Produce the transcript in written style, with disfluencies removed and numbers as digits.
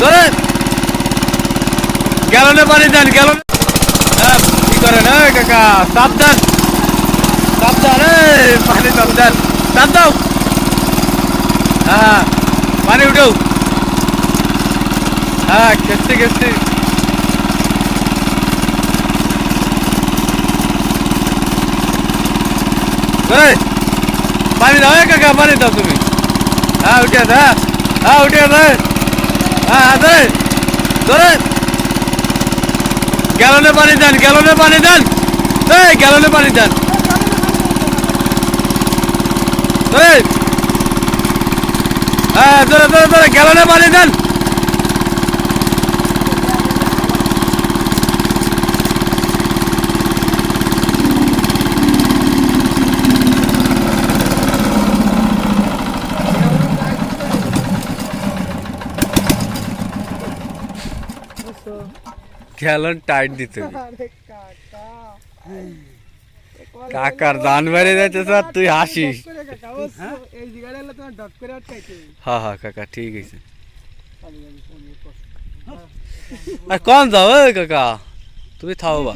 ধরেন গ্যালনে পানি দেন গ্যালনে কি করেন কাকা সাবধান সাবধান পানি সাবধান চাপ দাও হ্যাঁ পানি উঠাও হ্যাঁ খেতে খেতে পানি দাও কাকা পানি দাও তুমি হ্যাঁ উঠে হ্যাঁ উঠে হ্যাঁ ধরে ধরে গ্যালনে পানি দেন গ্যালনে পানি দেন গ্যালনে পানি দেন হ্যাঁ ধরে ধরে ধরে গ্যালনে পানি দেন গ্যালন টাইট দিতে কাকার দান বেড়ে যাচ্ছে স্যার তুই হাসিস হ্যাঁ হ্যাঁ কাকা ঠিক আছে আর কম যাও কাকা তুমি থাও বা